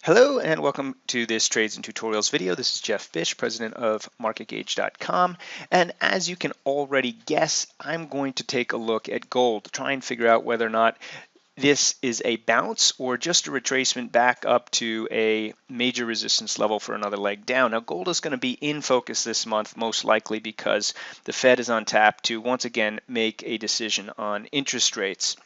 Hello and welcome to this Trades and Tutorials video. This is Jeff Fish, president of MarketGauge.com. And as you can already guess, I'm going to take a look at gold to try and figure out whether or not this is a bounce or just a retracement back up to a major resistance level for another leg down. Now, gold is going to be in focus this month, most likely because the Fed is on tap to once again make a decision on interest rates.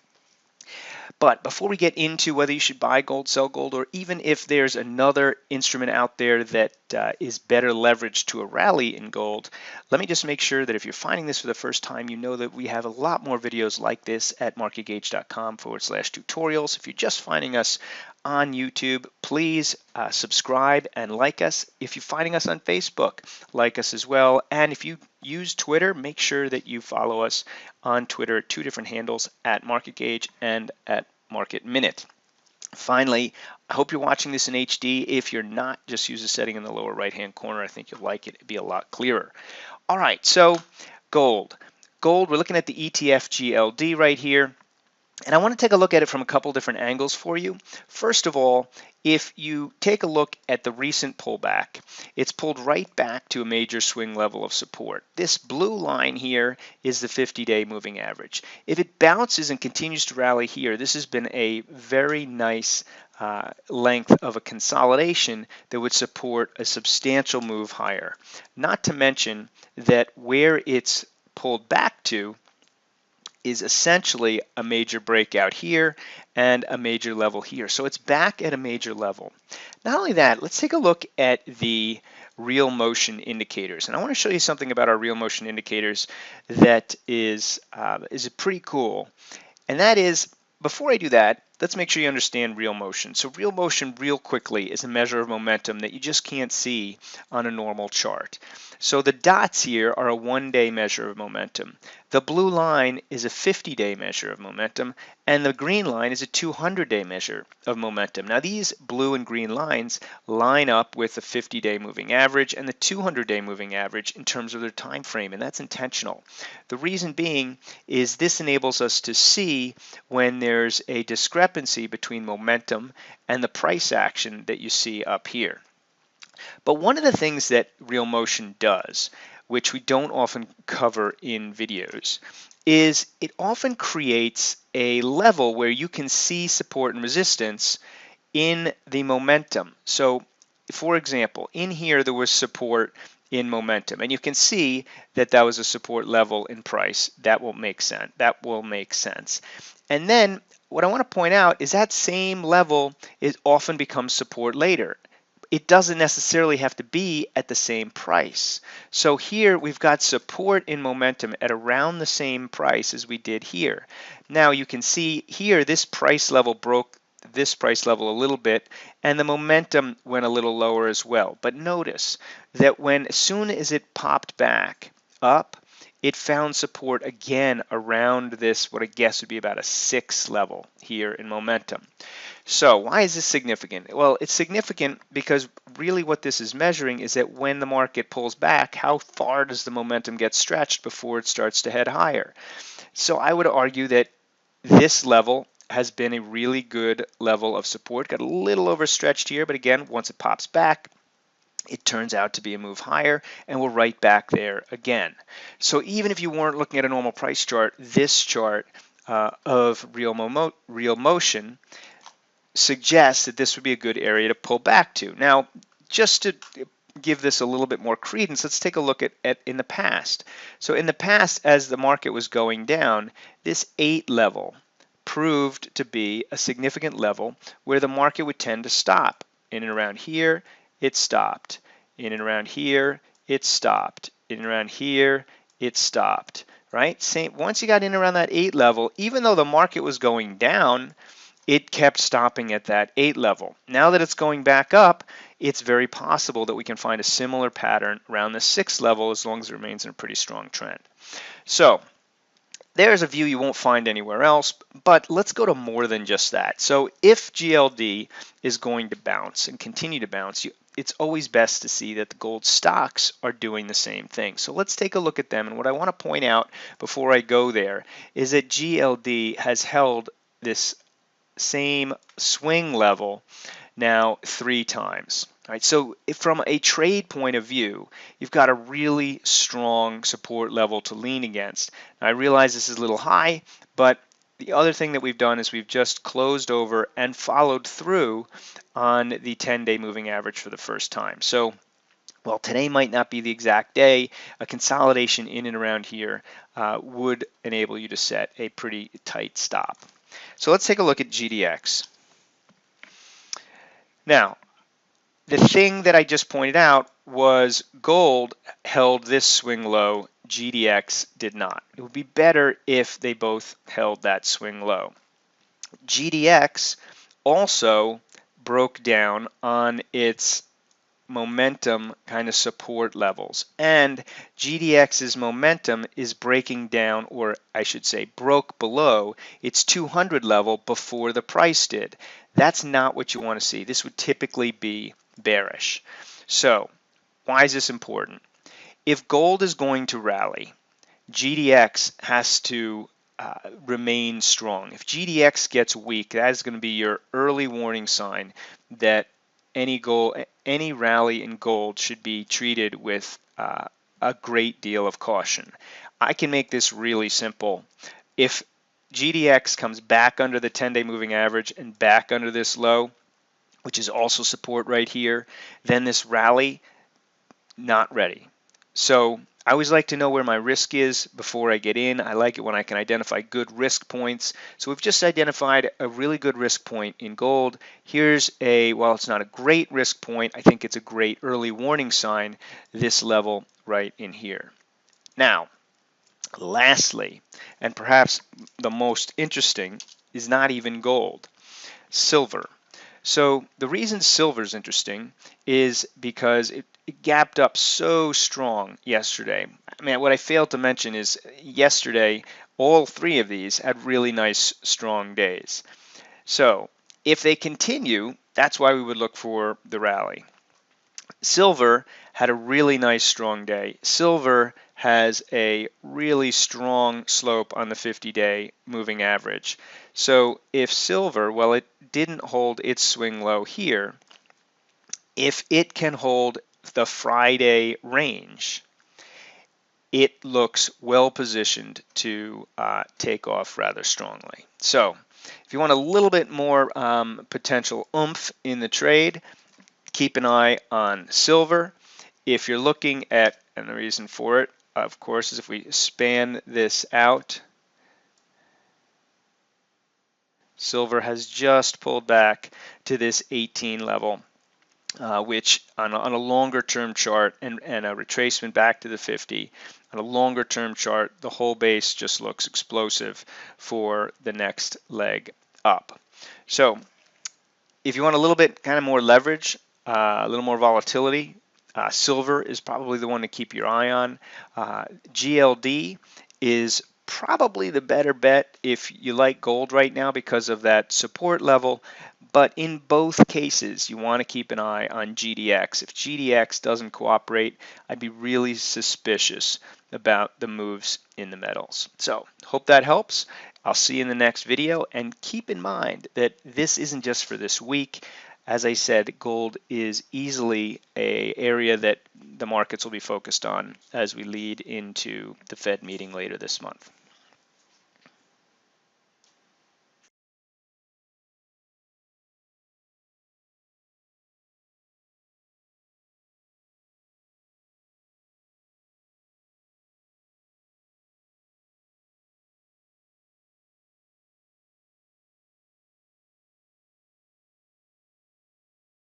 But before we get into whether you should buy gold, sell gold, or even if there's another instrument out there that is better leveraged to a rally in gold, let me just make sure that if you're finding this for the first time, you know that we have a lot more videos like this at marketgauge.com/tutorials. If you're just finding us on YouTube, please subscribe and like us. If you're finding us on Facebook, like us as well. And if you use Twitter, make sure that you follow us on Twitter at two different handles, at MarketGauge and at Market Minute. Finally, I hope you're watching this in HD. If you're not, just use the setting in the lower right-hand corner. I think you'll like it. It'll be a lot clearer. All right, so gold. Gold, we're looking at the ETF GLD right here. And I want to take a look at it from a couple different angles for you. First of all, if you take a look at the recent pullback, it's pulled right back to a major swing level of support. This blue line here is the 50-day moving average. If it bounces and continues to rally here, this has been a very nice length of a consolidation that would support a substantial move higher. Not to mention that where it's pulled back to is essentially a major breakout here and a major level here. So it's back at a major level. Not only that, let's take a look at the real motion indicators. And I want to show you something about our real motion indicators that is pretty cool. And that is, before I do that, let's make sure you understand real motion. So real motion, real quickly, is a measure of momentum that you just can't see on a normal chart. So the dots here are a one-day measure of momentum. The blue line is a 50-day measure of momentum, and the green line is a 200-day measure of momentum. Now these blue and green lines line up with the 50-day moving average and the 200-day moving average in terms of their time frame, and that's intentional. The reason being is this enables us to see when there's a discrepancy between momentum and the price action that you see up here. But one of the things that real motion does, which we don't often cover in videos, is it often creates a level where you can see support and resistance in the momentum. So, for example, in here there was support in momentum, and you can see that that was a support level in price. That will make sense. And then what I want to point out is that same level often becomes support later. It doesn't necessarily have to be at the same price. So here we've got support in momentum at around the same price as we did here. Now you can see here this price level broke this price level a little bit, and the momentum went a little lower as well. But notice that as soon as it popped back up, it found support again around this, what I guess would be about a 6 level here in momentum. So why is this significant? Well, it's significant because really what this is measuring is that when the market pulls back, how far does the momentum get stretched before it starts to head higher? So I would argue that this level has been a really good level of support. Got a little overstretched here, but again, once it pops back, it turns out to be a move higher, and we're right back there again. So even if you weren't looking at a normal price chart, this chart of real motion suggests that this would be a good area to pull back to. Now, just to give this a little bit more credence, let's take a look at in the past. So in the past, as the market was going down, this 8 level proved to be a significant level where the market would tend to stop. In and around here, it stopped. In and around here, it stopped. In and around here, it stopped. Right? Once you got in around that 8 level, even though the market was going down, it kept stopping at that 8 level. Now that it's going back up, it's very possible that we can find a similar pattern around the 6 level as long as it remains in a pretty strong trend. So there's a view you won't find anywhere else, but let's go to more than just that. So if GLD is going to bounce and continue to bounce, it's always best to see that the gold stocks are doing the same thing. So let's take a look at them. And what I want to point out before I go there is that GLD has held this same swing level now 3 times. All right, so from a trade point of view, you've got a really strong support level to lean against. Now, I realize this is a little high, but the other thing that we've done is we've just closed over and followed through on the 10-day moving average for the first time. So while today might not be the exact day, a consolidation in and around here would enable you to set a pretty tight stop. So let's take a look at GDX. Now, the thing that I just pointed out was gold held this swing low, GDX did not. It would be better if they both held that swing low. GDX also broke down on its momentum kind of support levels, and GDX's momentum is breaking down, or I should say broke below its 200 level before the price did. That's not what you want to see. This would typically be bearish. So why is this important? If gold is going to rally, GDX has to remain strong. If GDX gets weak, that is going to be your early warning sign that any rally in gold should be treated with a great deal of caution. I can make this really simple. If GDX comes back under the 10-day moving average and back under this low, which is also support right here, then this rally, not ready. So I always like to know where my risk is before I get in. I like it when I can identify good risk points. So we've just identified a really good risk point in gold. Here's while it's not a great risk point, I think it's a great early warning sign, this level right in here. Now, lastly, and perhaps the most interesting, is not even gold, silver. So the reason silver is interesting is because it gapped up so strong yesterday. I mean, what I failed to mention is yesterday, all 3 of these had really nice, strong days. So if they continue, that's why we would look for the rally. Silver had a really nice, strong day. Silver has a really strong slope on the 50-day moving average. So if silver, well, it didn't hold its swing low here, if it can hold the Friday range, it looks well positioned to take off rather strongly. So if you want a little bit more potential oomph in the trade, keep an eye on silver. If you're looking at, and the reason for it, of course, is if we span this out, silver has just pulled back to this 18 level, which on a longer term chart and a retracement back to the 50, on a longer term chart, the whole base just looks explosive for the next leg up. So if you want a little bit kind of more leverage, a little more volatility, silver is probably the one to keep your eye on. GLD is probably the better bet if you like gold right now because of that support level. But in both cases, you want to keep an eye on GDX. If GDX doesn't cooperate, I'd be really suspicious about the moves in the metals. So hope that helps. I'll see you in the next video, and keep in mind that this isn't just for this week. As I said, gold is easily an area that the markets will be focused on as we lead into the Fed meeting later this month.